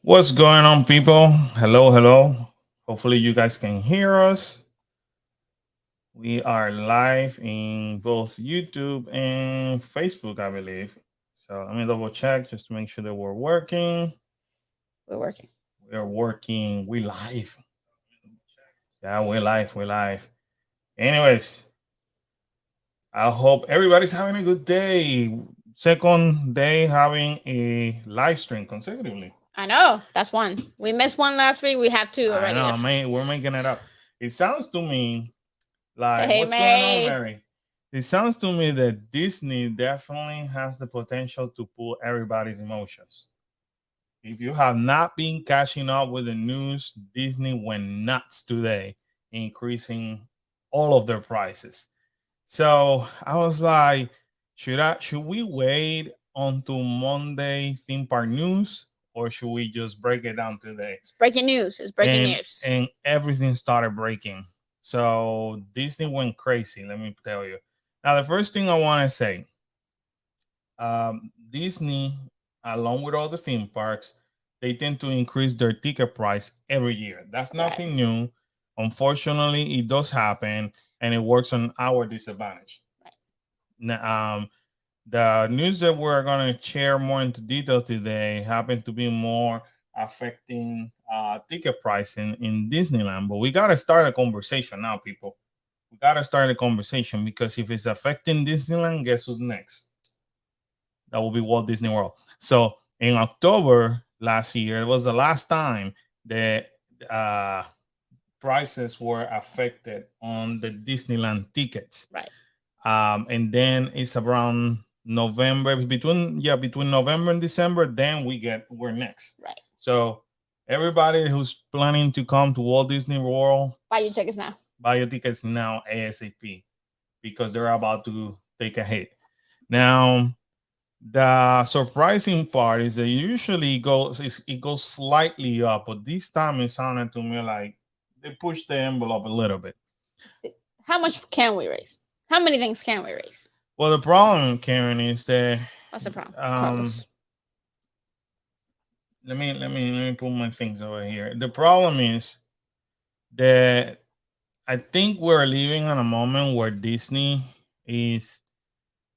What's going on, people? Hello, hello. Hopefully, you guys can hear us. We are live in both YouTube and Facebook, I believe. So let me double check just to make sure that we're working. We're working. We're working. We live. Yeah, we're live. We're live. Anyways, I hope everybody's having a good day. Second day having a live stream consecutively. I know. That's one. We missed one last week. We have two I already know, this week. man. We're making it up. It sounds to me like, Hey, what's going on, May. Mary? It sounds to me that Disney definitely has the potential to pull everybody's emotions. If you have not been catching up with the news, Disney went nuts today, increasing all of their prices. So I was like, should we wait until Monday theme park news, or should we just break it down today? It's breaking news. It's breaking and news. and everything started breaking. So Disney went crazy. Let me tell you. Now, the first thing I want to say, Disney, along with all the theme parks, they tend to increase their ticket price every year. That's Right. nothing new. Unfortunately, it does happen, and it works on our disadvantage. Right. Now, the news that we're going to share more into detail today happen to be more affecting ticket pricing in Disneyland. But we got to start a conversation now, people. We got to start a conversation because if it's affecting Disneyland, guess who's next? That will be Walt Disney World. So in October last year, it was the last time that uh, prices were affected on the Disneyland tickets. Right. And then it's around November between November and December. Then we're next. Right. So everybody who's planning to come to Walt Disney World, Buy your tickets now. buy your tickets now ASAP because they're about to take a hit. Now the surprising part is that it goes slightly up, but this time it sounded to me like they pushed the envelope a little bit. See, how much can we raise? How many things can we raise? Well, the problem, Karen, is that What's the problem, um, Carlos? let me put my things over here. The problem is that I think we're living in a moment where Disney is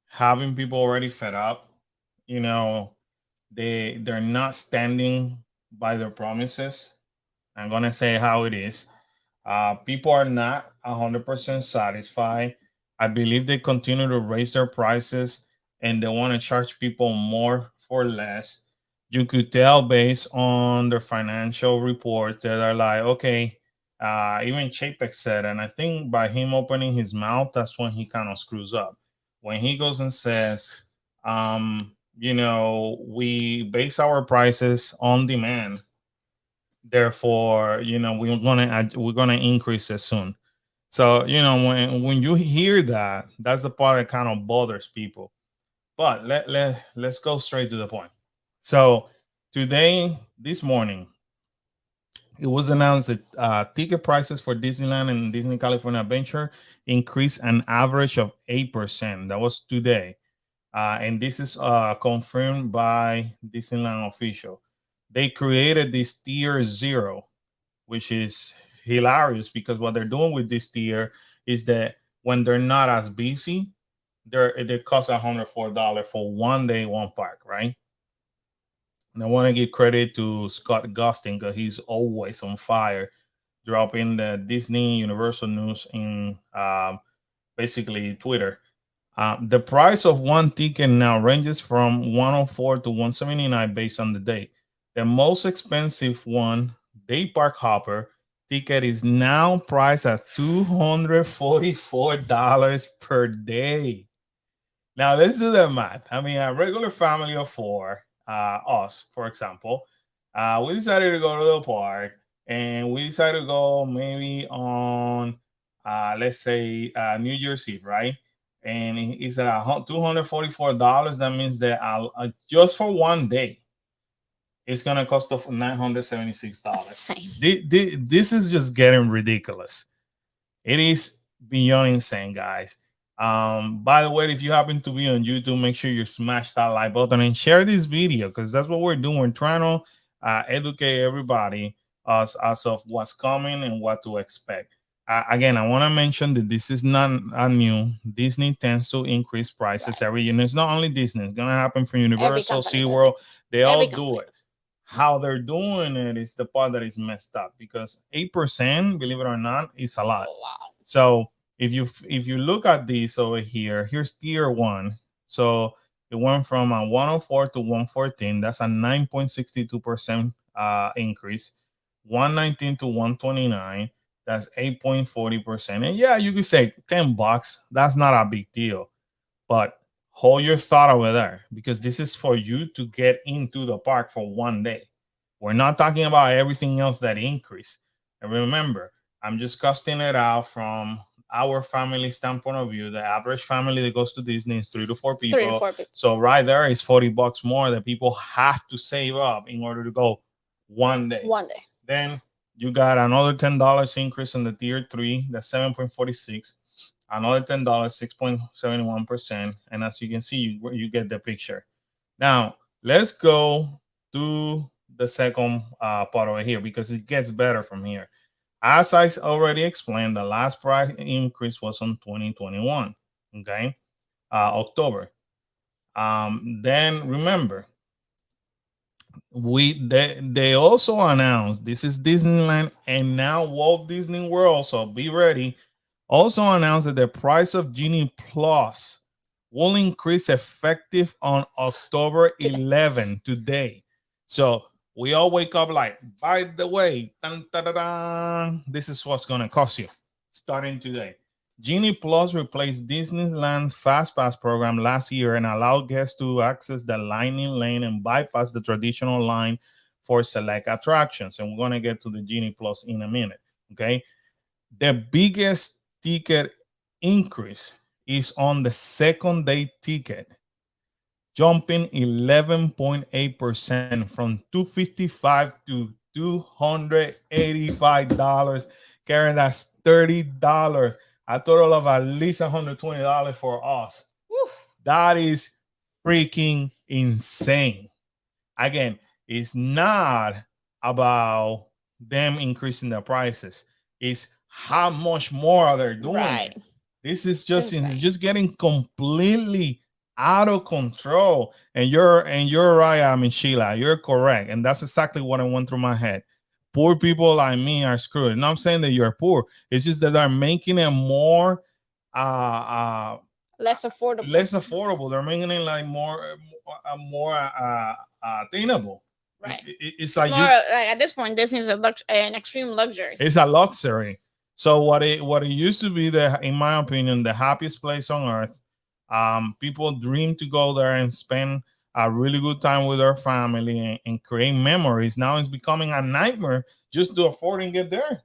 having people already fed up. You know, they're not standing by their promises. I'm gonna say how it is. People are not 100% satisfied. I believe they continue to raise their prices and they want to charge people more for less. You could tell based on their financial reports that are like, okay, even Chapek said, and I think by him opening his mouth, that's when he kind of screws up. When he goes and says, we base our prices on demand, therefore we're gonna increase it soon. So when you hear that, that's the part that kind of bothers people. But let's go straight to the point. So today, this morning, it was announced that ticket prices for Disneyland and Disney California Adventure increased an average of 8%. That was today. And this is confirmed by Disneyland official. They created this tier zero, which is hilarious because what they're doing with this tier is that when they're not as busy, they cost $104 for 1 day, one park, right? And I want to give credit to Scott Gustin because he's always on fire, dropping the Disney Universal news in basically Twitter. The price of one ticket now ranges from 104 to 179 based on the day. The most expensive one, day park hopper ticket, is now priced at $244 per day. Now let's do the math. I mean, a regular family of four, us, for example, we decided to go to the park, and we decided to go maybe on, let's say, New Year's Eve, right? And it's at $244. That means that just for 1 day, it's gonna cost us $976. Same. This is just getting ridiculous. It is beyond insane, guys. By the way, if you happen to be on YouTube, make sure you smash that like button and share this video because that's what we're doing. We're trying to educate everybody as of what's coming and what to expect. Again, I want to mention that this is not a new. Disney tends to increase prices Right. every year. And it's not only Disney; it's gonna happen for Every Universal, company does it. SeaWorld. They all Every do company it. does How they're doing it is the part that is messed up because 8%, believe it or not, is it. a So lot. wow. So if you look at this over here, here's tier one. So it went from a 104 to 114. That's a 9.62% increase. 119 to 129. That's 8.40%. And yeah, you could say $10. That's not a big deal. But hold your thought over there because this is for you to get into the park for one day. We're not talking about everything else that increase. And remember, I'm just costing it out from our family standpoint of view. The average family that goes to Disney is 3 to 4 Three to people. four people. So right there is $40 more that people have to save up in order to go one day. One day. Then you got another $10 increase on the tier three. That's 7.46. Another $10, 6.71%. And as you can see, you get the picture. Now, let's go to the second part over here because it gets better from here. As I already explained, the last price increase was on 2021, okay, October. Then remember, they also announced this is Disneyland and now Walt Disney World, so be ready. Also announced that the price of Genie Plus will increase effective on October 11 today. So we all wake up like, by the way, dun, dun, dun, dun, this is what's going to cost you starting today. Genie Plus replaced Disneyland's Fast Pass program last year and allowed guests to access the Lightning Lane and bypass the traditional line for select attractions. And we're going to get to the Genie Plus in a minute. Okay. The biggest ticket increase is on the second day ticket, jumping 11.8% from 255 to $285. Karen, that's $30. A total of at least $120 for us. Woo. That is freaking insane. Again, it's not about them increasing the prices. It's how much more they're doing Right. it. This is Insane. just getting completely out of control. And you're right, I mean Sheila, you're correct. And that's exactly what I went through my head. Poor people like me are screwed. And I'm saying that you're poor. It's just that they're making it more Less affordable. less affordable. They're making it like more attainable. Right. It's It's like more like at this point, Disney's an extreme luxury. it's a luxury. So what it used to be, the in my opinion, the happiest place on earth. People dream to go there and spend a really good time with their family and create memories. Now it's becoming a nightmare just to afford and get there.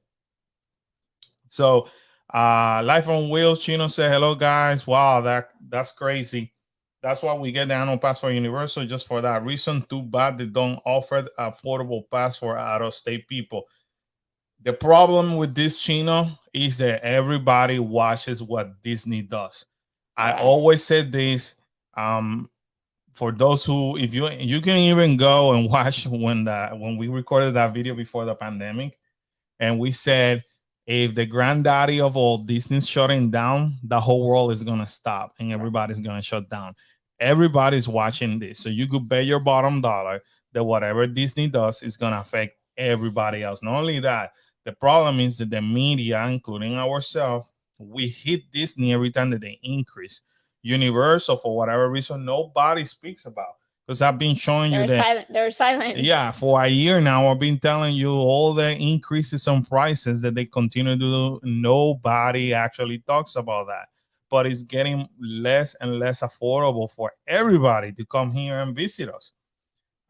So Life on Wheels, Chino said, hello guys. Wow, that's crazy. That's why we get the annual pass for Universal, just for that reason. Too bad they don't offer affordable pass for out of state people. The problem with this, Chino, is that everybody watches what Disney does. I Right. always said this. Um, for those who, if you can even go and watch when we recorded that video before the pandemic, and we said if the granddaddy of all Disney's shutting down, the whole world is gonna stop and everybody's gonna shut down. Everybody's watching this, so you could bet your bottom dollar that whatever Disney does is gonna affect everybody else. Not only that, the problem is that the media, including ourselves, we hit Disney every time that they increase. Universal, for whatever reason, nobody speaks about, because I've been showing you They're that. silent. They're silent. Yeah, for a year now, I've been telling you all the increases on prices that they continue to do. Nobody actually talks about that, but it's getting less and less affordable for everybody to come here and visit us.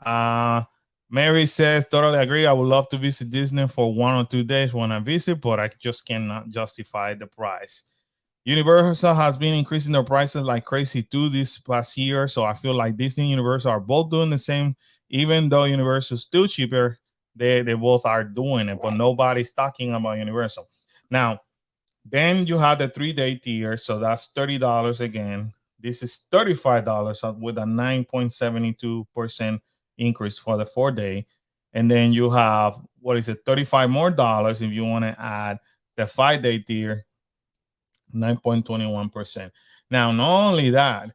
Uh, Mary says, totally agree. I would love to visit Disney for 1 or 2 days when I visit, but I just cannot justify the price. Universal has been increasing their prices like crazy too this past year. So I feel like Disney and Universal are both doing the same. Even though Universal is still cheaper, they both are doing it, but nobody's talking about Universal. Now, then you have the 3 day tier. So that's $30 again. This is $35 with a 9.72% increase for the 4 day. And then you have, what is it, $35 more if you want to add the 5-day tier, 9.21%. Now, not only that,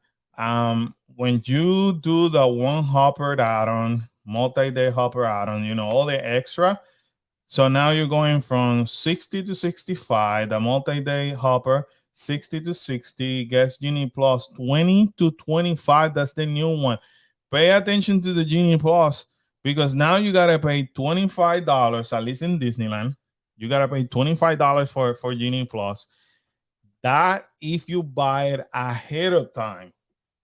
when you do the one hopper add-on, multi-day hopper add-on, all the extra. So now you're going from 60 to 65, the multi-day hopper, 60 to 60, guest Genie Plus, 20 to 25. That's the new one. Pay attention to the Genie Plus, because now you gotta pay $25, at least in Disneyland. You gotta pay $25 for Genie Plus. That if you buy it ahead of time,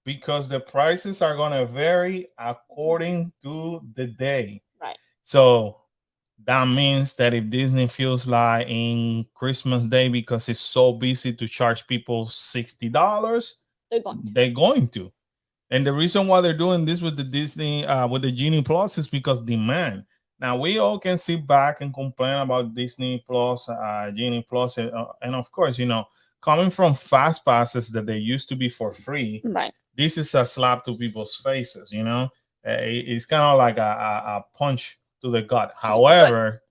because the prices are gonna vary according to the day. Right. So that means that if Disney feels like in Christmas Day, because it's so busy to charge people $60, they're going to. And the reason why they're doing this with the Disney, with the Genie Plus, is because demand. Now we all can sit back and complain about Disney Plus, Genie Plus, and of course, coming from fast passes that they used to be for free, right? This is a slap to people's faces. It's kind of like a punch to the gut. However,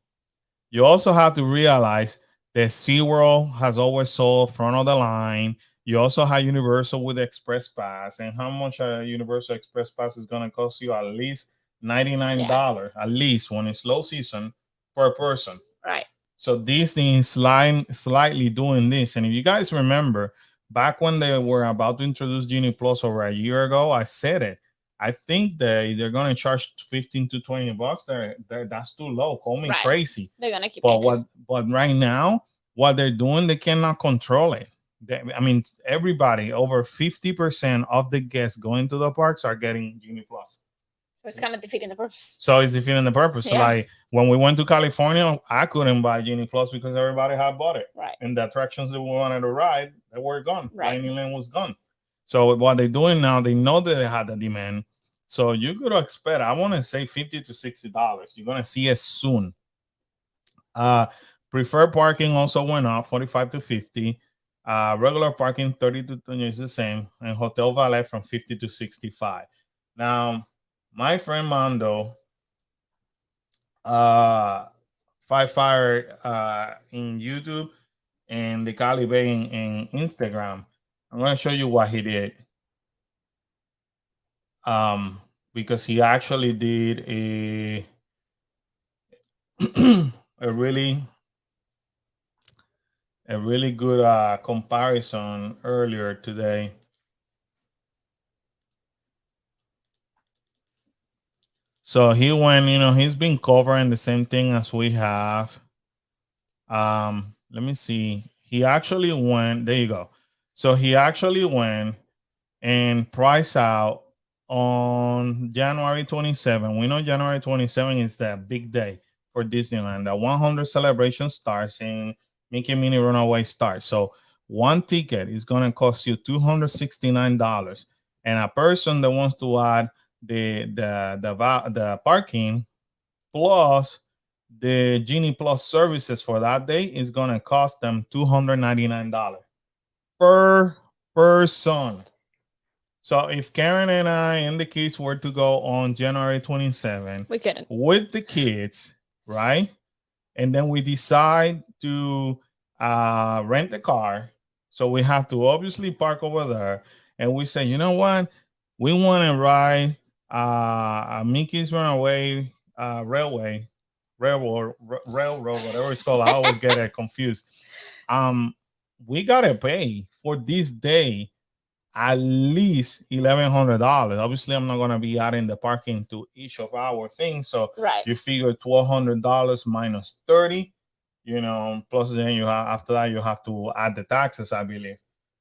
you also have to realize that SeaWorld has always sold front of the line. You also have Universal with Express Pass, and how much a Universal Express Pass is going to cost you? At least $99, at least when it's low season, per person. Right. So Disney is slightly doing this. And if you guys remember, back when they were about to introduce Genie Plus over a year ago, I said it. I think they're going to charge 15 to 20 bucks. That's too low. Call me crazy. They're going to keep it. But right now, what they're doing, they cannot control it. Everybody, over 50% of the guests going to the parks are getting Genie Plus. So it's kind of defeating the purpose. So it's defeating the purpose. Yeah. So like when we went to California, I couldn't buy Genie Plus because everybody had bought it. Right. And the attractions that we wanted to ride, they were gone. Right. Disneyland was gone. So what they're doing now, they know that they had the demand. So you could expect, I want to say $50 to $60. You're going to see it soon. Preferred parking also went up, 45 to 50. Regular parking, 30 to 20 is the same. And hotel valet from 50 to 65. Now, my friend Mando, Fire in YouTube and the Cali Bay in Instagram. I'm going to show you what he did. Because he actually did a really good comparison earlier today. So he went, he's been covering the same thing as we have. Let me see. He actually went, there you go. So he actually went and priced out on January 27. We know January 27 is that big day for Disneyland. The 100 celebration starts and Mickey Minnie Runaway starts. So one ticket is going to cost you $269. And a person that wants to add the parking plus the Genie Plus services for that day is going to cost them $299 per person. So if Karen and I and the kids were to go on January 27, we couldn't with the kids, right? And then we decide to rent the car. So we have to obviously park over there. And we say, you know what? We want to ride Mickey's Runaway Railroad, whatever it's called. I always get it confused. We got to pay for this day at least $1,100. Obviously, I'm not going to be adding the parking to each of our things. So you figure $1,200 minus 30, plus then you have, after that, you have to add the taxes, I believe.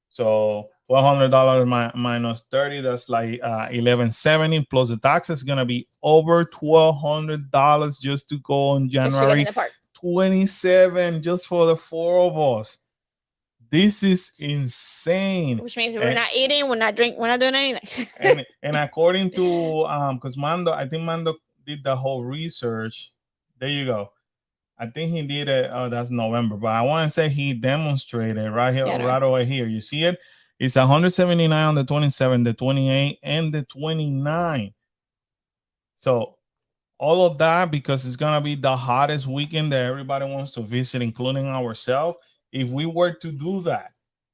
So $1,200 minus 30, that's like $1,170 plus the taxes is going to be over $1,200 just to go on January 27, just for the four of us. This is insane. Which means we're not eating, we're not drinking, we're not doing anything. and according to because I think Mando did the whole research. There you go. I think he did it. Oh, that's November, but I want to say he demonstrated right here, right over here. You see it? It's 179 on the 27, the 28, and the 29. So all of that because it's gonna be the hottest weekend that everybody wants to visit, including ourselves. If we were to do that,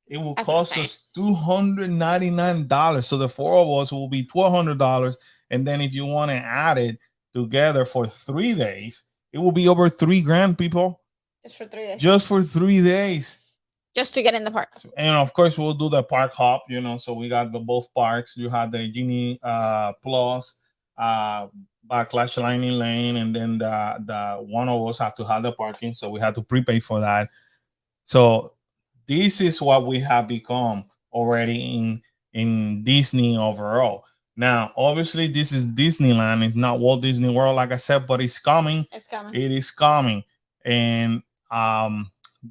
it will That's cost insane. us $299. So the four of us will be $1,200. And then if you want to add it together for 3 days, it will be over 3 grand, people, Just for 3 days. just for 3 days. Just to get in the park. And of course, we'll do the park hop. So we got the both parks. You have the Genie Plus, uh, Backlash Lightning Lane, and then the one of us have to have the parking, so we have to prepay for that. So this is what we have become already in Disney overall. Now, obviously, this is Disneyland. It's not Walt Disney World, like I said, but it's coming. It's coming. It is coming, and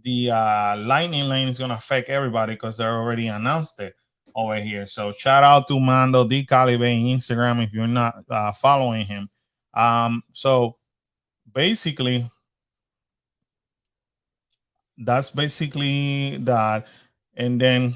the lightning lane is gonna affect everybody because they already announced it over here. So shout out to Mando D Calibe on Instagram if you're not following him. So basically, that's basically that, and then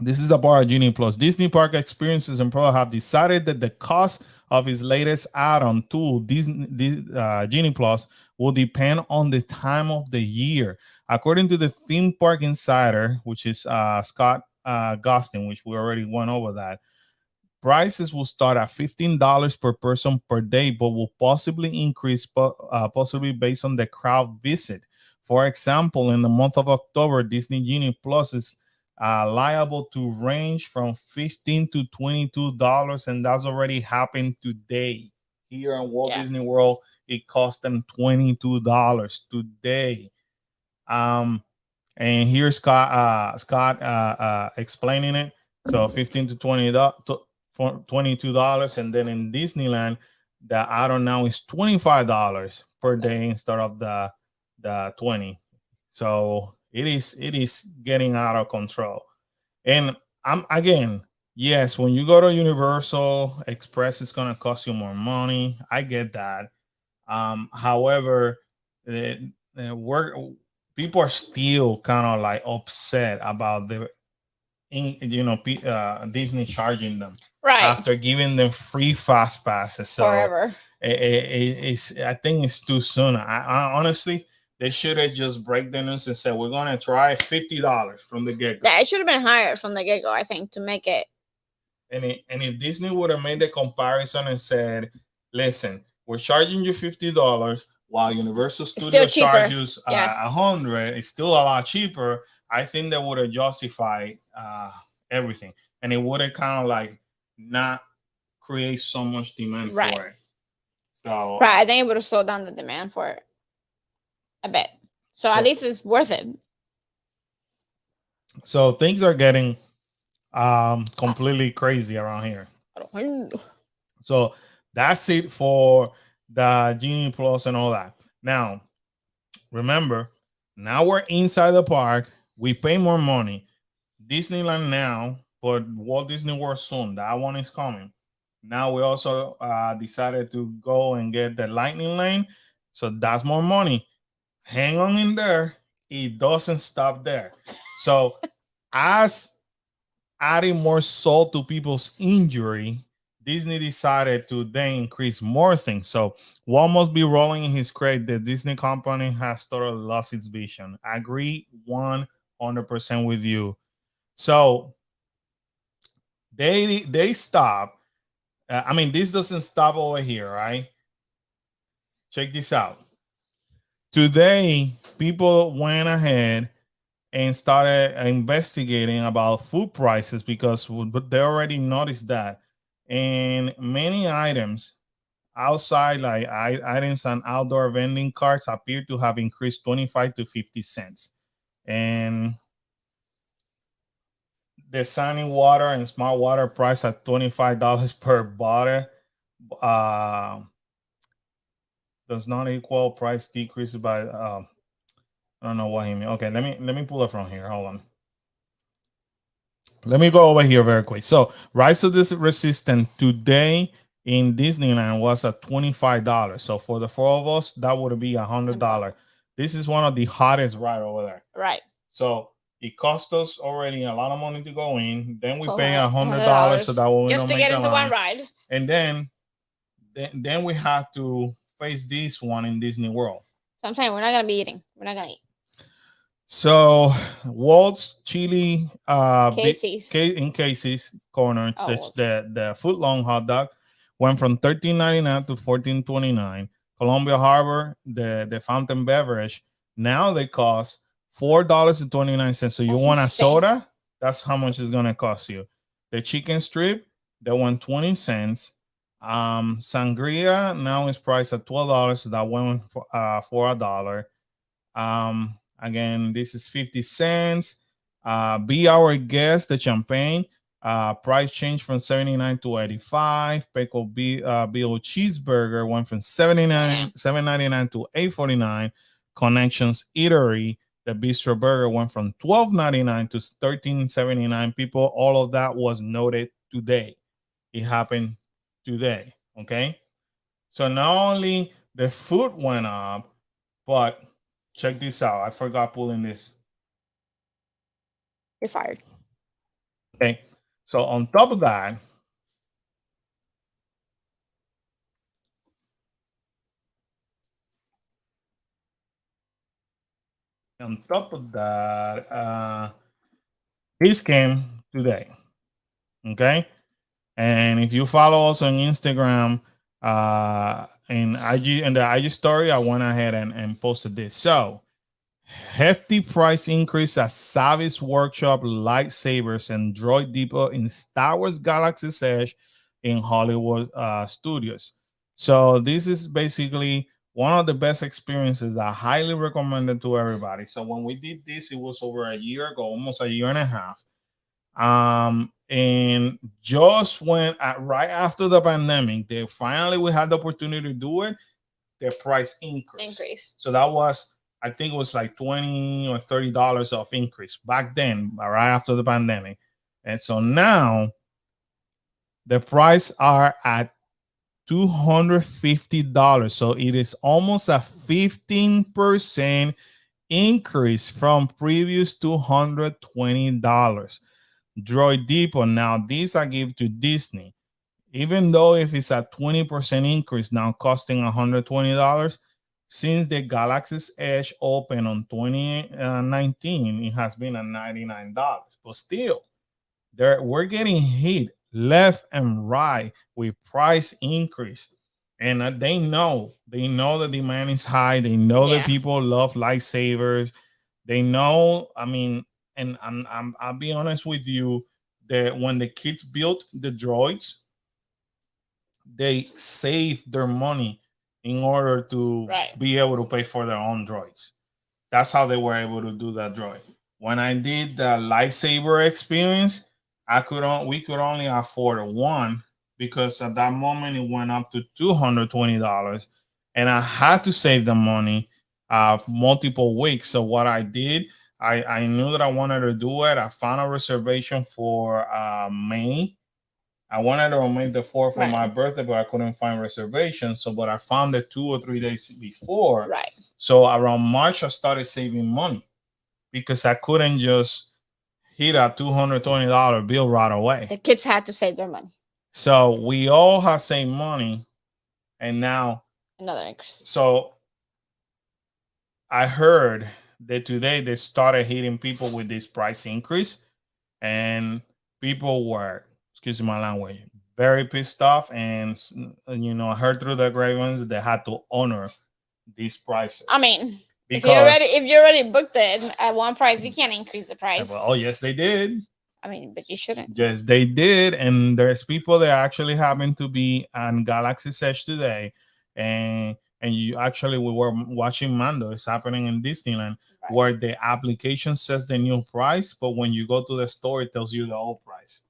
this is the part of Genie Plus. Disney Park Experiences and Pro have decided that the cost of its latest add-on tool, Genie Plus, will depend on the time of the year. According to the Theme Park Insider, which is Scott Gustin, which we already went over that, prices will start at $15 per person per day, but will possibly increase, possibly based on the crowd visit. For example, in the month of October, Disney Genie Plus is liable to range from $15 to $22, and that's already happened today. Here in Walt Disney World, it cost them $22 today. And here's Scott explaining it. So $15 to $22, and then in Disneyland, the add-on now is $25 per day instead of the 20. So it is getting out of control. And I'm again, yes, when you go to Universal Express, it's gonna cost you more money. I get that. However, people are still kind of like upset about Disney charging them after giving them free fast passes. So forever. I think it's too soon. I honestly, they should have just break the news and said we're gonna try $50 from the get go. Yeah, it should have been higher from the get go, I think, to make it. And if Disney would have made the comparison and said, "Listen, we're charging you $50 while Universal Studios charges $100," it's still a lot cheaper. I think that would have justified everything, and it would have kind of like not create so much demand for it. So I think it would have slowed down the demand for it a bit. So at least it's worth it. So things are getting completely crazy around here. So that's it for the Genie Plus and all that. Now, remember, now we're inside the park. We pay more money. Disneyland now, but Walt Disney World soon. That one is coming. Now we also decided to go and get the Lightning Lane. So that's more money. Hang on in there. It doesn't stop there. So as adding more salt to people's injury, Disney decided to then increase more things. So Walt must be rolling in his grave. The Disney company has totally lost its vision. I agree 100% with you. So they stop. I mean, this doesn't stop over here, right? Check this out. Today, people went ahead and started investigating about food prices because they already noticed that. And many items outside, like items on outdoor vending carts, appear to have increased 25 to 50 cents. And the Sunny Water and Smart Water price at $25 per bottle does not equal price decrease by I don't know what he means. Okay, let me pull it from here. Hold on. Let me go over here very quick. So Rise of the Resistance today in Disneyland was at $25. So for the four of us, that would be $100. This is one of the hottest right over there. Right. So it cost us already a lot of money to go in. Then we pay $100 so that we just don't to make get into line. one ride. And then then we have to face this one in Disney World. So I'm saying we're not gonna be eating. We're not gonna eat. So Walt's chili Casey's. in Casey's corner, Oh, the Walt's. the foot long hot dog went from 13.99 to 14.29. Columbia Harbor, the fountain beverage, now they cost $4.29. So you That's want a insane. soda? That's how much it's gonna cost you. The chicken strip, that went 20 cents. Sangria now is priced at $12. So that went for $1. Again, this is 50 cents. Be Our Guest, the champagne. Price change from 79 to 85. Pickle BO cheeseburger went from 7.99 to 8.49. Connections Eatery, the bistro burger went from 12.99 to 13.79. People, all of that was noted today. It happened today. Okay. So not only the food went up, but check this out. I forgot pulling this. You're fired. Okay. So on top of that, this came today. Okay. And if you follow us on Instagram and IG and the IG story, I went ahead and posted this. So hefty price increase at Savvy's Workshop Lightsabers and Droid Depot in Star Wars Galaxy's Edge in Hollywood Studios. So this is basically one of the best experiences. I highly recommend it to everybody. So when we did this, it was over a year ago, almost a year and a half. And just when right after the pandemic, they finally we had the opportunity to do it. The price increased. So that was, I think it was like $20 or $30 of increase back then, right after the pandemic. And so now the price are at $250. So it is almost a 15% increase from previous $220. Droid Depot, now these I give to Disney. Even though if it's a 20% increase now costing $120, since the Galaxy's Edge opened on 2019, it has been at $99. But still, we're getting hit left and right with price increase. And they know the demand is high. They know that people love lightsabers. They know, I mean, and I'll be honest with you, that when the kids built the droids, they saved their money in order to be able to pay for their own droids. That's how they were able to do that droid. When I did the lightsaber experience, we could only afford one because at that moment it went up to $220, and I had to save the money multiple weeks. So what I did, I knew that I wanted to do it. I found a reservation for May. I wanted to make the 4th for my birthday, but I couldn't find reservations. So, but I found it 2 or 3 days before. Right. So around March, I started saving money because I couldn't just hit a $220 bill right away. The kids had to save their money. So we all have saved money, and now another increase. So I heard that today they started hitting people with this price increase, and people were, excuse my language, very pissed off. And I heard through the grapevines they had to honor these prices. I mean, because if you already booked it at one price, you can't increase the price. Oh yes, they did. I mean, but you shouldn't. Yes, they did. And there's people that actually happen to be on Galaxy's Edge today, and we were watching Mando. It's happening in Disneyland, where the application says the new price, but when you go to the store, it tells you the old price.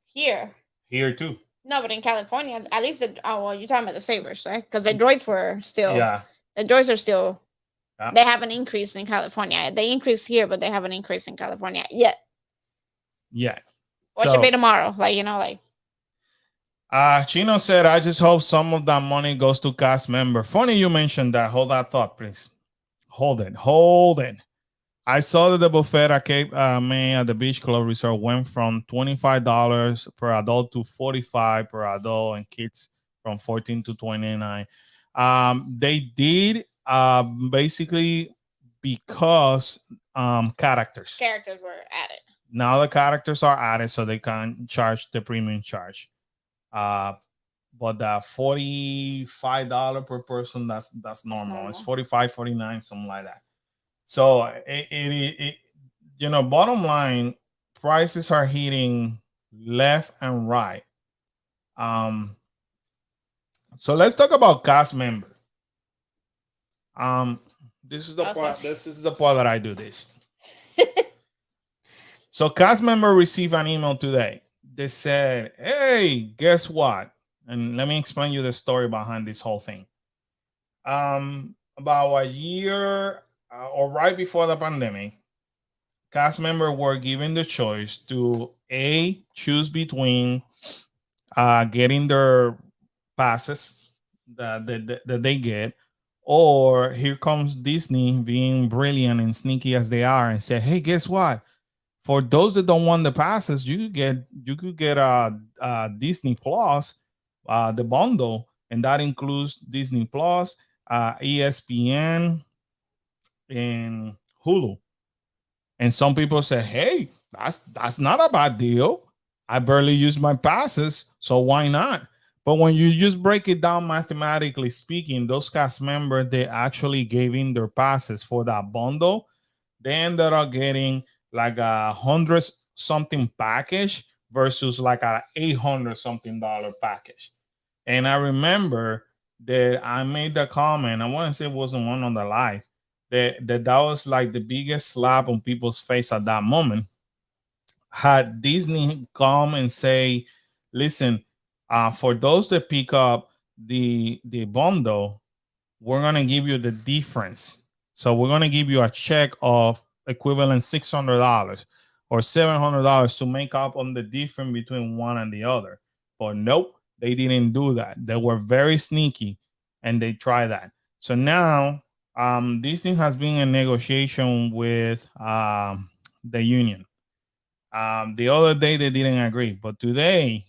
Here too. No, but in California, at least you're talking about the sabers, right? Because the droids were still. Yeah. The droids are still. Yeah. They haven't increased in California. They increased here, but they haven't increased in California yet. Yeah. What should be tomorrow? Chino said, I just hope some of that money goes to cast member. Funny you mentioned that. Hold that thought, please. Hold it. I saw that the buffet at Cape May at the Beach Club Resort went from $25 per adult to $45 per adult, and kids from 14 to 29. They did basically because characters were added. Now the characters are added, so they can charge the premium charge. But that $45 per person, that's normal. It's 45, 49, something like that. So it bottom line, prices are hitting left and right. So let's talk about cast member. This is the part. This is the part that I do this. So cast member received an email today. They said, "Hey, guess what?" And let me explain you the story behind this whole thing. About a year or right before the pandemic, cast members were given the choice to choose between getting their passes that they get, or here comes Disney being brilliant and sneaky as they are and say, "Hey, guess what? For those that don't want the passes, you could get a Disney Plus, the bundle, and that includes Disney Plus, ESPN, and Hulu." And some people say, "Hey, that's not a bad deal. I barely use my passes, so why not?" But when you just break it down mathematically speaking, those cast members, they actually gave in their passes for that bundle. They ended up getting like a $100 something package versus like a $800 something package. And I remember that I made the comment. I want to say it wasn't one on the live. That was like the biggest slap on people's face at that moment. Had Disney come and say, "Listen, for those that pick up the bundle, we're gonna give you the difference. So we're gonna give you a check of equivalent $600 or $700 to make up on the difference between one and the other." But nope, they didn't do that. They were very sneaky, and they tried that. So now, Disney has been in negotiation with the union. The other day they didn't agree, but today,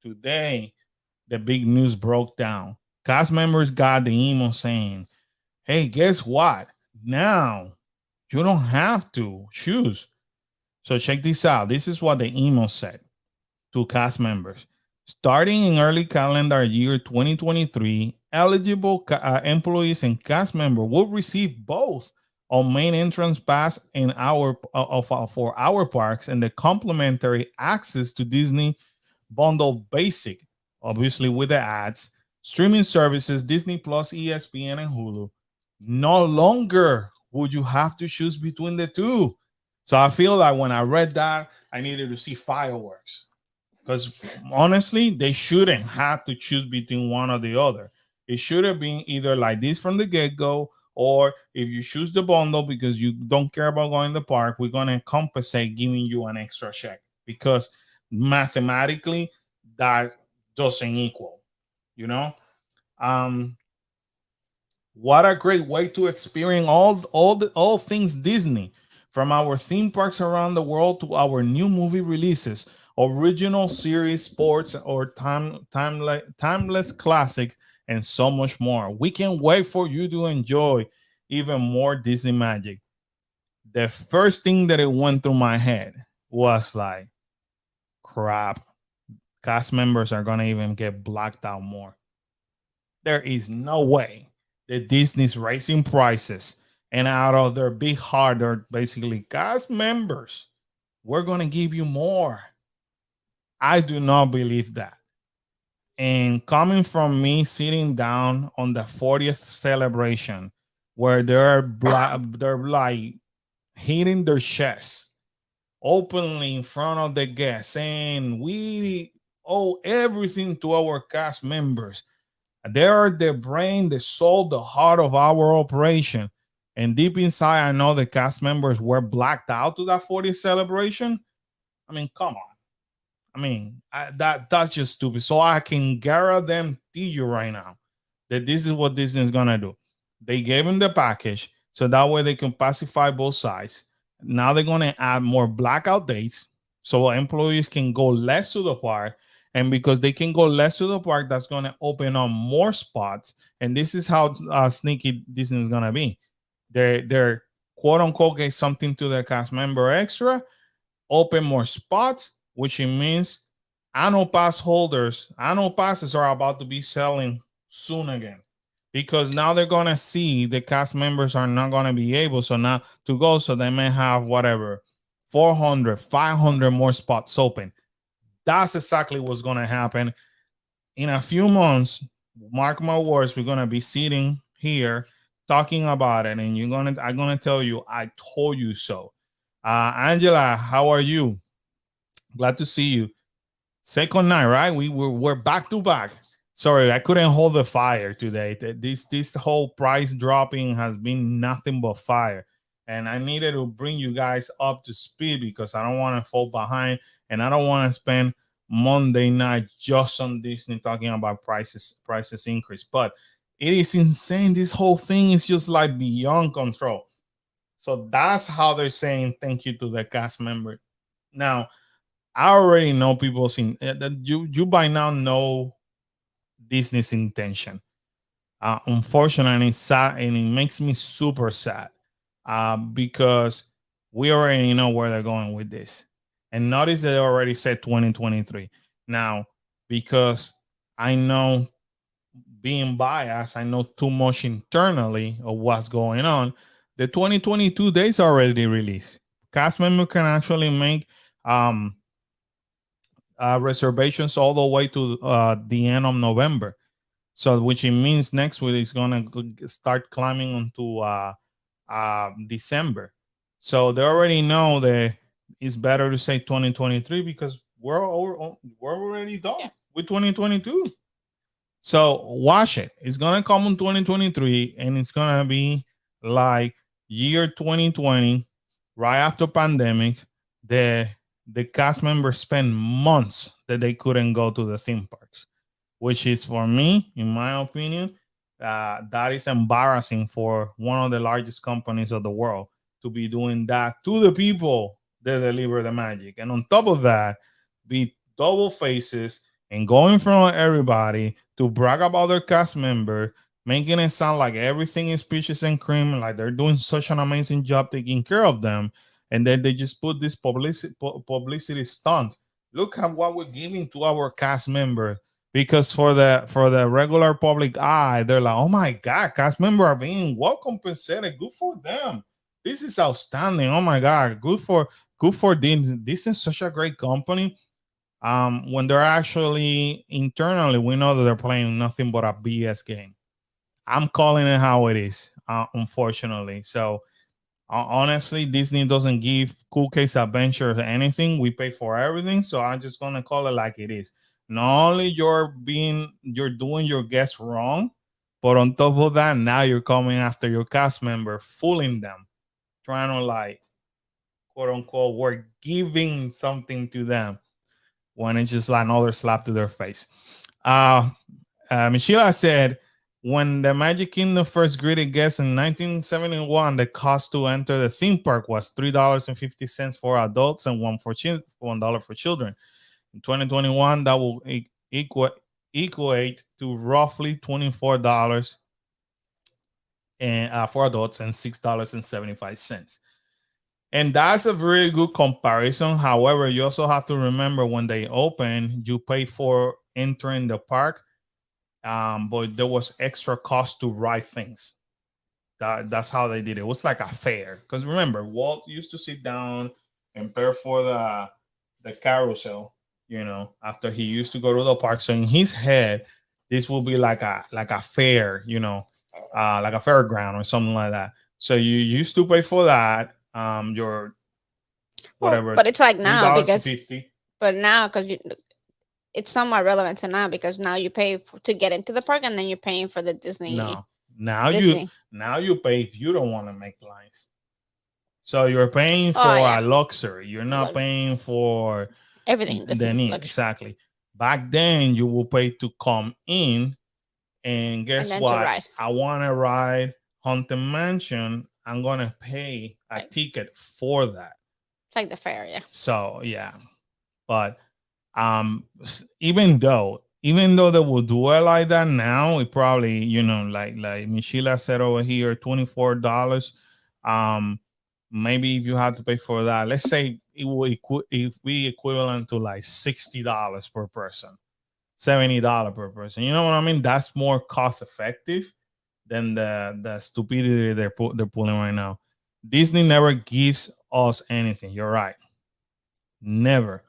the big news broke down. Cast members got the email saying, "Hey, guess what? Now you don't have to choose." So check this out. This is what the email said to cast members. Starting in early calendar year 2023, eligible employees and cast members will receive both a main entrance pass in for our parks and the complimentary access to Disney Bundle Basic, obviously with the ads, streaming services, Disney Plus, ESPN, and Hulu. No longer would you have to choose between the two. So I feel like when I read that, I needed to see fireworks. Because honestly, they shouldn't have to choose between one or the other. It should have been either like this from the get-go, or if you choose the bundle because you don't care about going to the park, we're going to compensate giving you an extra check. Because mathematically, that doesn't equal, you know? What a great way to experience all things Disney, from our theme parks around the world to our new movie releases, original series, sports, or timeless classic, and so much more. We can't wait for you to enjoy even more Disney magic. The first thing that it went through my head was like, crap, cast members are gonna even get blacked out more. There is no way that Disney's raising prices, and out of their big heart, they're basically, cast members, we're gonna give you more. I do not believe that. And coming from me sitting down on the 40th celebration, where they're like hitting their chest openly in front of the guests, saying we owe everything to our cast members. They are the brain, the soul, the heart of our operation. And deep inside, I know the cast members were blacked out to that 40th celebration. I mean, come on. I mean, that's just stupid. So I can guarantee you right now that this is what Disney is gonna do. They gave them the package so that way they can pacify both sides. Now they're gonna add more blackout dates so employees can go less to the park, And because they can go less to the park, that's going to open up more spots. And this is how sneaky Disney is going to be. They're quote unquote get something to the cast member extra, open more spots, which it means annual pass holders, annual passes are about to be selling soon again, because now they're going to see the cast members are not going to be able so now to go, so they may have whatever 400 500 more spots open. That's exactly what's going to happen in a few months. Mark my words, we're going to be sitting here talking about it, and I'm going to tell you I told you so. Angela, how are you? Glad to see you. Second night, right? We're back to back. Sorry, I couldn't hold the fire today. This whole price dropping has been nothing but fire, and I needed to bring you guys up to speed because I don't want to fall behind, and I don't want to spend Monday night just on Disney talking about prices increase. But it is insane. This whole thing is just like beyond control. So that's how they're saying thank you to the cast member. Now, I already know people saying that you by now know Disney's intention. Unfortunately, it's sad, and it makes me super sad because we already know where they're going with this. And notice they already said 2023. Now, because I know, being biased, I know too much internally of what's going on. The 2022 dates are already released. Cast member can actually make reservations all the way to the end of November. So, which it means next week is gonna start climbing onto December. So they already know that it's better to say 2023 because we're already done with 2022. So watch it. It's gonna come in 2023, and it's gonna be like year 2020, right after pandemic. The cast members spend months that they couldn't go to the theme parks, which is, for me, in my opinion, that is embarrassing for one of the largest companies of the world to be doing that to the people that deliver the magic. And on top of that, be double faces and going in front of everybody to brag about their cast member, making it sound like everything is peaches and cream, like they're doing such an amazing job taking care of them. And then they just put this publicity stunt. Look at what we're giving to our cast member, because for the regular public eye, they're like, oh my god, cast member are being well compensated. Good for them. This is outstanding. Oh my god, good for Disney. This is such a great company. When they're actually internally, we know that they're playing nothing but a BS game. I'm calling it how it is, unfortunately. So honestly, Disney doesn't give Cool Case Adventure anything. We pay for everything, so I'm just gonna call it like it is. Not only you're doing your guests wrong, but on top of that, now you're coming after your cast member, fooling them, trying to, like, quote unquote, we're giving something to them when it's just like another slap to their face. Michelle said, when the Magic Kingdom first greeted guests in 1971, the cost to enter the theme park was $3.50 for adults and $1 for children. In 2021, that will equate to roughly $24 and for adults and $6.75. And that's a very good comparison. However, you also have to remember when they open, you pay for entering the park, but there was extra cost to ride things. That's how they did it. It was like a fair. Because remember, Walt used to sit down and pay for the carousel, after he used to go to the park. So in his head, this will be like a fair, like a fairground or something like that. So you used to pay for that. Your whatever, but it's like now because 50. But now, because it's somewhat relevant to now because now you pay to get into the park, and then you're paying for the Disney. No, now you pay if you don't want to make lines. So you're paying for a luxury. You're not paying for everything. The need. Exactly. Back then, you will pay to come in, and guess what? I want to ride Haunted Mansion. I'm gonna pay a ticket for that. It's like the fair, yeah. So yeah, but Even though they will do it like that now, it probably, like Michelle said over here, $24. Um, maybe if you had to pay for that, let's say it be equivalent to like $60 per person, $70 per person. You know what I mean? That's more cost effective than the stupidity they're pulling right now. Disney never gives us anything. You're right. Never.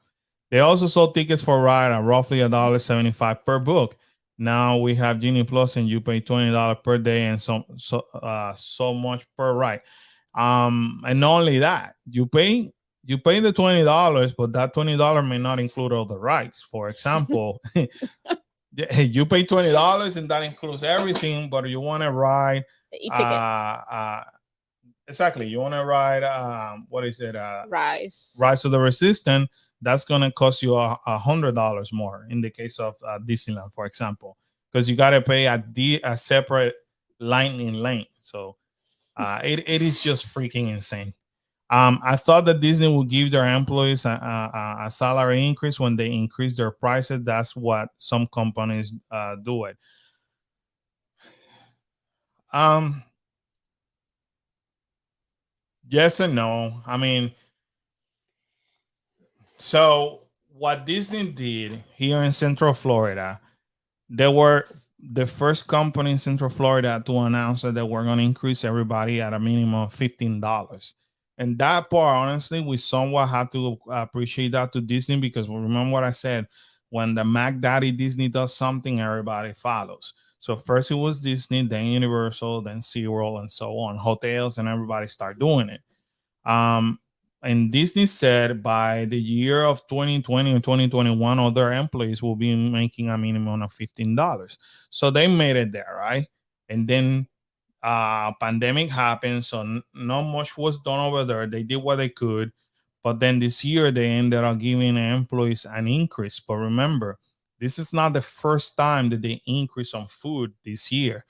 They also sold tickets for ride at roughly $1.75 per book. Now we have Genie Plus, and you pay $20 per day and so much per ride. And not only that, you pay the $20, but that $20 may not include all the rides. For example, you pay $20 and that includes everything, but you want to ride the e-ticket. Exactly. You want to ride, what is it? Rise of the Resistance. That's going to cost you $100 more in the case of Disneyland, for example, because you got to pay a separate lightning lane. So it is just freaking insane. I thought that Disney would give their employees a salary increase when they increase their prices. That's what some companies do it. Yes and no. I mean, so what Disney did here in Central Florida, they were the first company in Central Florida to announce that they were going to increase everybody at a minimum of $15. And that part, honestly, we somewhat have to appreciate that to Disney, because remember what I said, when the Mac Daddy Disney does something, everybody follows. So first it was Disney, then Universal, then SeaWorld, and so on. Hotels and everybody start doing it. And Disney said by the year of 2020 and 2021, all their employees will be making a minimum of $15. So they made it there, right? And then pandemic happened, so not much was done over there. They did what they could, but then this year they ended up giving employees an increase. But remember, this is not the first time that they increase on food this year.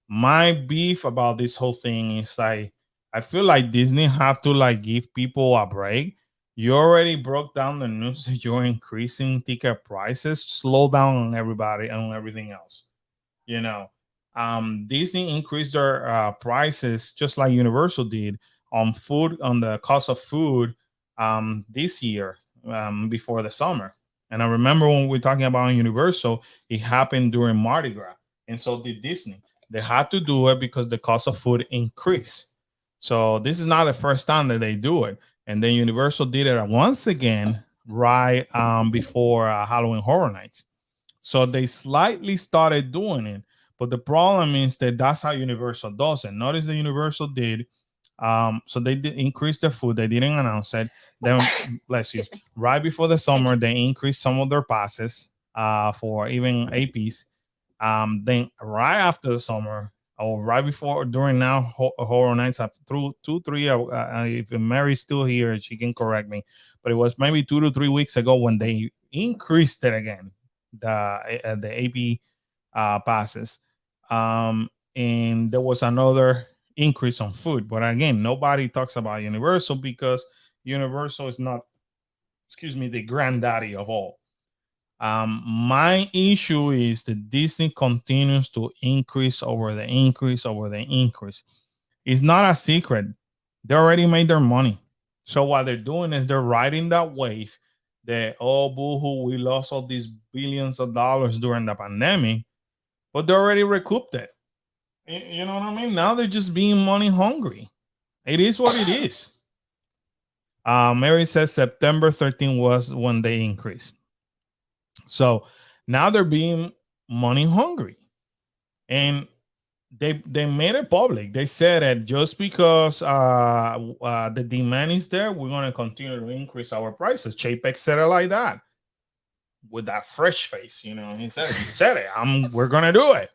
My beef about this whole thing is like, I feel like Disney have to like give people a break. You already broke down the news that you're increasing ticket prices. Slow down on everybody and on everything else. You know, Disney increased their prices just like Universal did on food, on the cost of food this year, before the summer. And I remember when we were talking about Universal, it happened during Mardi Gras, and so did Disney. They had to do it because the cost of food increased. So this is not the first time that they do it. And then Universal did it once again right before Halloween Horror Nights. So they slightly started doing it, but the problem is that that's how Universal does it. Notice that Universal did. So they did increase their food. They didn't announce it. Then, bless you, right before the summer, they increased some of their passes for even APs. Then right after the summer, or right before, during now Horror Nights, through 2 3, if Mary's still here, she can correct me, but it was maybe 2 to 3 weeks ago when they increased it again, the AP passes. And there was another increase on food, but again, nobody talks about Universal because Universal is not, excuse me, the granddaddy of all. My issue is that Disney continues to increase over the increase over the increase. It's not a secret. They already made their money. So what they're doing is they're riding that wave that, oh, boohoo, we lost all these billions of dollars during the pandemic, but they already recouped it. You know what I mean? Now they're just being money hungry. It is what it is. Mary says September 13 was when they increased. So now they're being money hungry, and they made it public. They said that just because the demand is there, we're going to continue to increase our prices. Chapek said it like that with that fresh face. He said it. We're going to do it.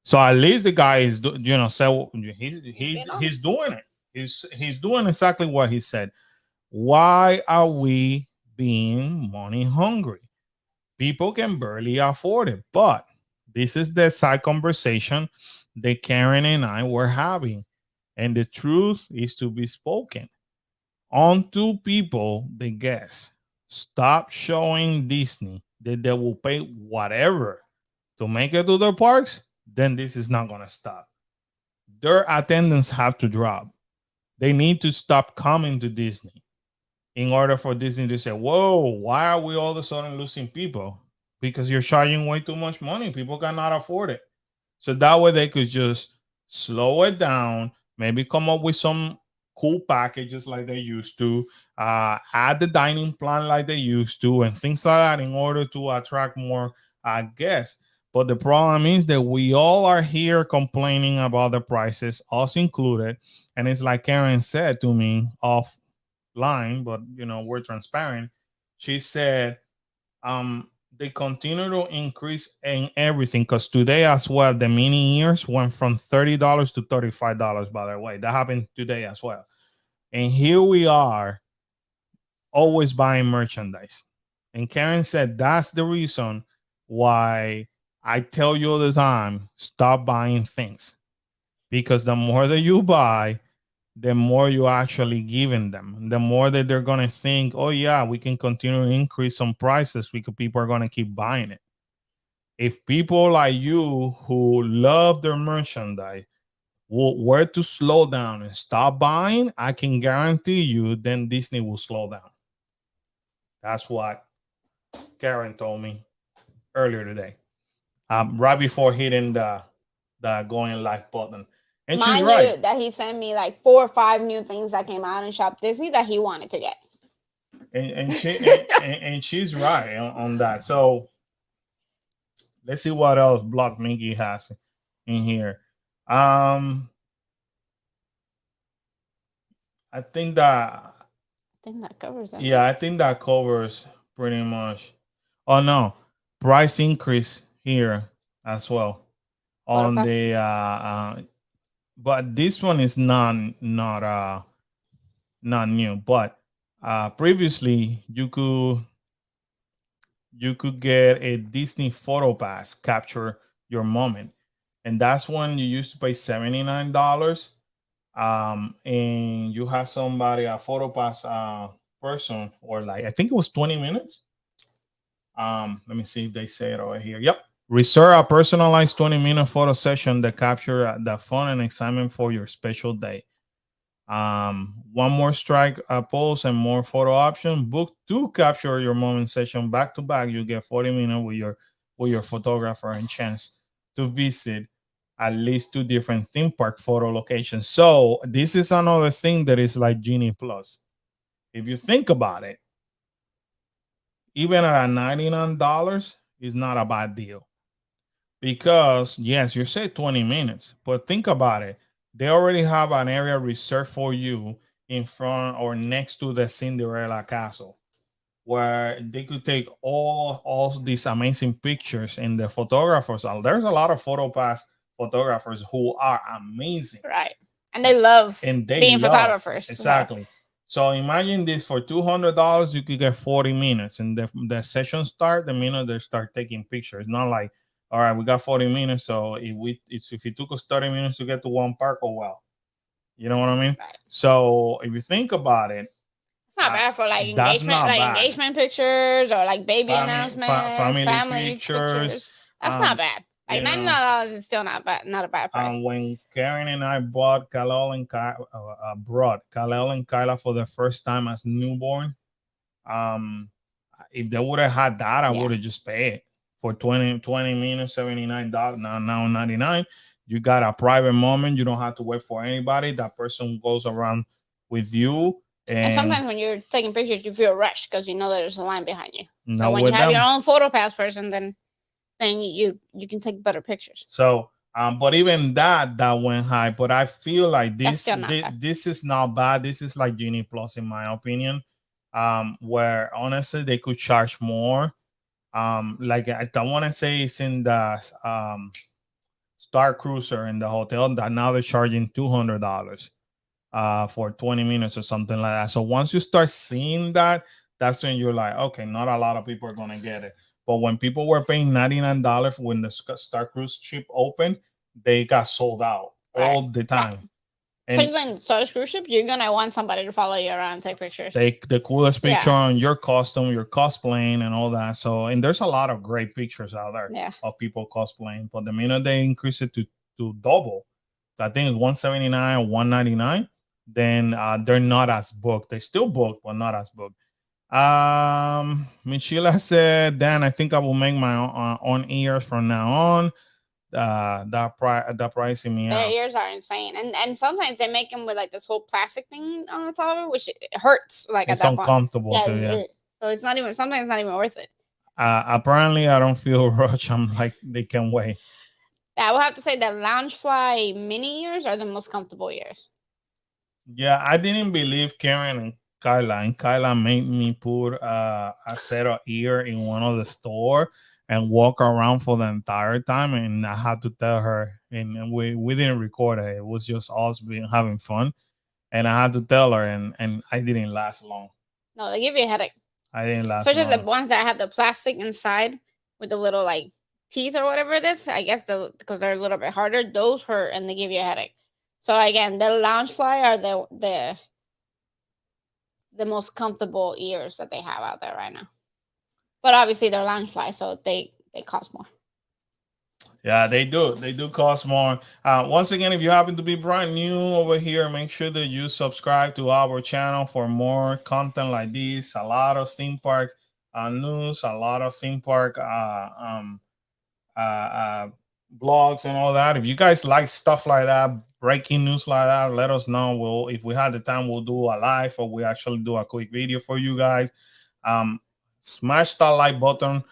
So at least the guy is, so he's doing it. He's doing exactly what he said. Why are we being money hungry? People can barely afford it, but this is the side conversation that Karen and I were having, and the truth is to be spoken. On to people, they guess. stop showing Disney that they will pay whatever to make it to their parks, then this is not going to stop. Their attendance have to drop. They need to stop coming to Disney in order for Disney to say, whoa, why are we all of a sudden losing people? Because you're charging way too much money. People cannot afford it. So that way they could just slow it down, maybe come up with some cool packages like they used to, add the dining plan like they used to, and things like that in order to attract more guests. But the problem is that we all are here complaining about the prices, us included. And it's like Karen said to me offline, but we're transparent. She said, they continue to increase in everything because today as well the mini ears went from $30 to $35, by the way. That happened today as well. And here we are always buying merchandise. And Karen said that's the reason why I tell you all the time, stop buying things, because the more that you buy, the more you actually giving them, the more that they're going to think, oh yeah, we can continue to increase some prices because people are going to keep buying it. If people like you who love their merchandise were to slow down and stop buying, I can guarantee you then Disney will slow down. That's what Karen told me earlier today, right before hitting the going live button. And Mind she's right. you, that he sent me like 4 or 5 new things that came out in Shop Disney that he wanted to get. And she's right on that. So let's see what else Block Mickey has in here. I think that covers it. Yeah, I think that covers pretty much. Oh no, price increase here as well on the but this one is not new. But previously you could get a Disney photo pass, capture your moment, and that's when you used to pay $79. And you have somebody, a photo pass person, for like I think it was 20 minutes. Let me see if they say it over here. Yep. Reserve a personalized 20-minute photo session that capture the fun and excitement for your special day. One more strike pose and more photo option. Book 2 capture your moment session back to back. You get 40 minutes with your photographer and chance to visit at least 2 different theme park photo locations. So this is another thing that is like Genie Plus. If you think about it, even at $99 is not a bad deal. Because yes, you say 20 minutes, but think about it. They already have an area reserved for you in front or next to the Cinderella castle, where they could take all these amazing pictures. And the photographers, there's a lot of photo pass photographers who are amazing, right? And they love being photographers. Exactly. So imagine this: for $200 you could get 40 minutes, and the session start the minute they start taking pictures. It's not like, all right, we got 40 minutes, so if it took us 30 minutes to get to one park, oh well. You know what I mean? Right. So if you think about it, it's not bad for like engagement pictures or like baby announcements, family pictures. That's not bad. Like $99 is still not a bad price. When Karen and I bought Kal-El and Kyla for the first time as newborn, if they would have had that, I would have just paid it for 20 minutes, $79. Now $99. You got a private moment. You don't have to wait for anybody. That person goes around with you. And sometimes when you're taking pictures, you feel rushed because you know there's a line behind you. So when you have your own photo pass person, then you can take better pictures. So but even that went high. But I feel like this is not bad. This is like Genie Plus, in my opinion. Where honestly they could charge more. Like I don't want to say it's in the Star Cruiser in the hotel that now they're charging $200 for 20 minutes or something like that. So once you start seeing that, that's when you're like, okay, not a lot of people are gonna get it. But when people were paying $99 when the Star Cruise ship opened, they got sold out all the time. especially in Star cruise ship, you're gonna want somebody to follow you around and take pictures. Take the coolest picture on your costume, your cosplaying, and all that. So, and there's a lot of great pictures out there of people cosplaying. But the minute they increase it to double, I think it's 179 or 199, then they're not as booked. They still booked, but not as booked. Michela said, Dan, I think I will make my own ears from now on. That pricing me Their out. ears are insane, and sometimes they make them with like this whole plastic thing on the top of it, which it hurts. Like it's at that uncomfortable point. too. So it's not even, sometimes it's not even worth it. Apparently, I don't feel rush. I'm like, they can wait. I will have to say that Loungefly mini ears are the most comfortable ears. Yeah, I didn't believe Karen and Kyla made me put a set of ear in one of the store and walk around for the entire time, and I had to tell her, and we didn't record it. It was just us having fun, and I had to tell her, and I didn't last long. No, they give you a headache. I didn't last especially long. The ones that have the plastic inside with the little like teeth or whatever it is. I guess because they're a little bit harder, those hurt and they give you a headache. So again, the Loungefly are the most comfortable ears that they have out there right now. But obviously they're Loungefly, so they cost more. Yeah, they do. They do cost more. Once again, if you happen to be brand new over here, make sure that you subscribe to our channel for more content like this. A lot of theme park news, a lot of theme park blogs and all that. If you guys like stuff like that, breaking news like that, let us know. If we have the time, we'll do a live, or we actually do a quick video for you guys. Smash that like button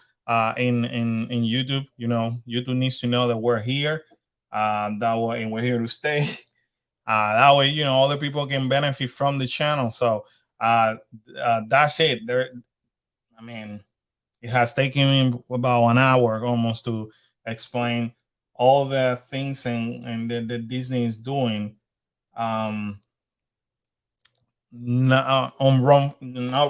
in YouTube. You know, YouTube needs to know that we're here. That way, and we're here to stay. That way, you know, other people can benefit from the channel. So that's it. I mean, it has taken me about an hour almost to explain all the things and that Disney is doing. Not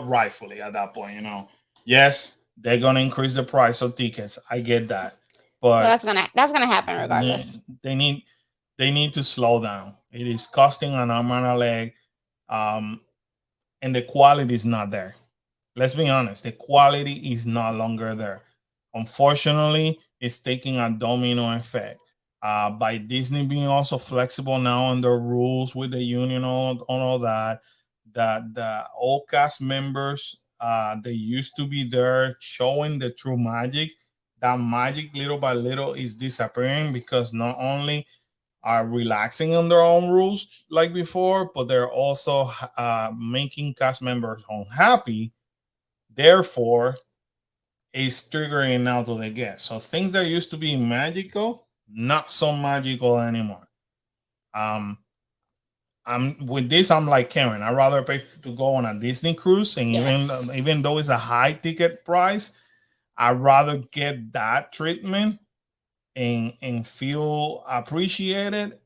rightfully at that point, you know. Yes, they're gonna increase the price of tickets. I get that, but that's gonna happen regardless. They need to slow down. It is costing an arm and a leg, and the quality is not there. Let's be honest, the quality is no longer there. Unfortunately, it's taking a domino effect. By Disney being also flexible now on their rules with the union on all that the all cast members they used to be there showing the true magic. That magic little by little is disappearing because not only are relaxing on their own rules like before, but they're also making cast members unhappy. Therefore, it's triggering now to the guests. So things that used to be magical, not so magical anymore. I'm with this. I'm like Karen. I'd rather pay to go on a Disney cruise, and even though it's a high ticket price, I'd rather get that treatment and feel appreciated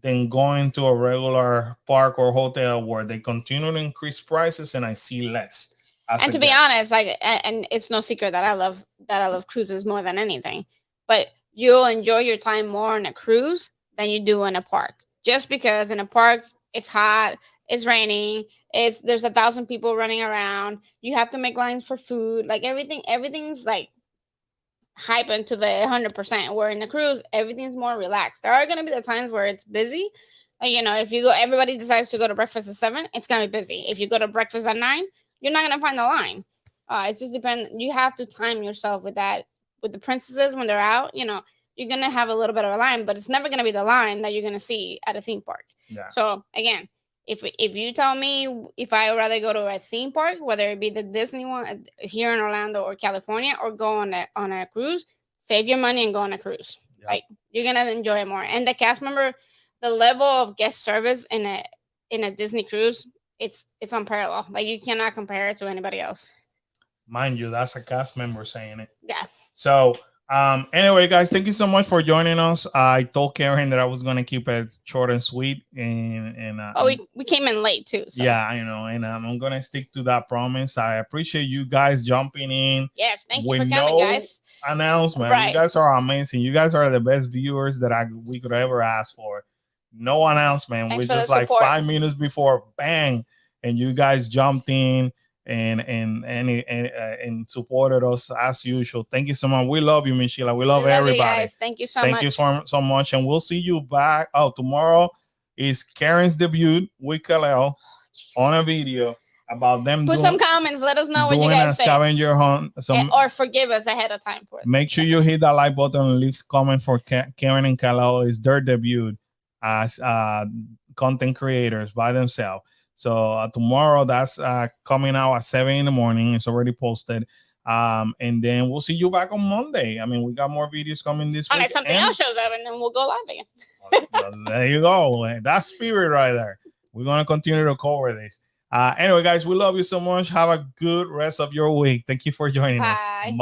than going to a regular park or hotel where they continue to increase prices and I see less. And to be honest, like, and it's no secret that I love cruises more than anything, but you'll enjoy your time more on a cruise than you do in a park. Just because in a park it's hot, it's raining, there's 1,000 people running around, you have to make lines for food, like everything's like hyping to the 100%. Where in the cruise, everything's more relaxed. There are gonna be the times where it's busy. Like, you know, if you go, everybody decides to go to breakfast at 7, it's gonna be busy. If you go to breakfast at 9, you're not gonna find the line. It's just depend. You have to time yourself with that. With the princesses when they're out, you know, you're gonna have a little bit of a line, but it's never gonna be the line that you're gonna see at a theme park. Yeah. So again, if you tell me if I would rather go to a theme park, whether it be the Disney one here in Orlando or California, or go on a cruise, save your money and go on a cruise. Yep. Like, you're gonna enjoy it more. And the cast member, the level of guest service in a Disney cruise, it's unparalleled. Like, you cannot compare it to anybody else. Mind you, that's a cast member saying it. Yeah. So anyway, guys, thank you so much for joining us. I told Karen that I was going to keep it short and sweet, and we came in late too. So. Yeah, you know, and I'm going to stick to that promise. I appreciate you guys jumping in. Yes, thank you for coming, guys. Announcement. Right. You guys are amazing. You guys are the best viewers that we could ever ask for. No announcement. Thanks We for the just like support. 5 minutes before, bang, and you guys jumped in and supported us as usual. Thank you so much. We love you, Michelle. We love We love you everybody. guys. Thank you so Thank much. you so much, and we'll see you back. Oh, tomorrow is Karen's debut with Kalel on a video about them Put some comments. Let us know what you doing a guys say. scavenger hunt. Or forgive us ahead of time for it. Make sure you hit that like button and leave comment for Karen and Kalel. It's their debut as content creators by themselves. So tomorrow, that's coming out at 7 in the morning. It's already posted. And then we'll see you back on Monday. I mean, we got more videos coming this week. Unless something else shows up, and then we'll go live again. There you go. That's spirit right there. We're going to continue to cover this. Anyway, guys, we love you so much. Have a good rest of your week. Thank you for joining us. Bye. Bye.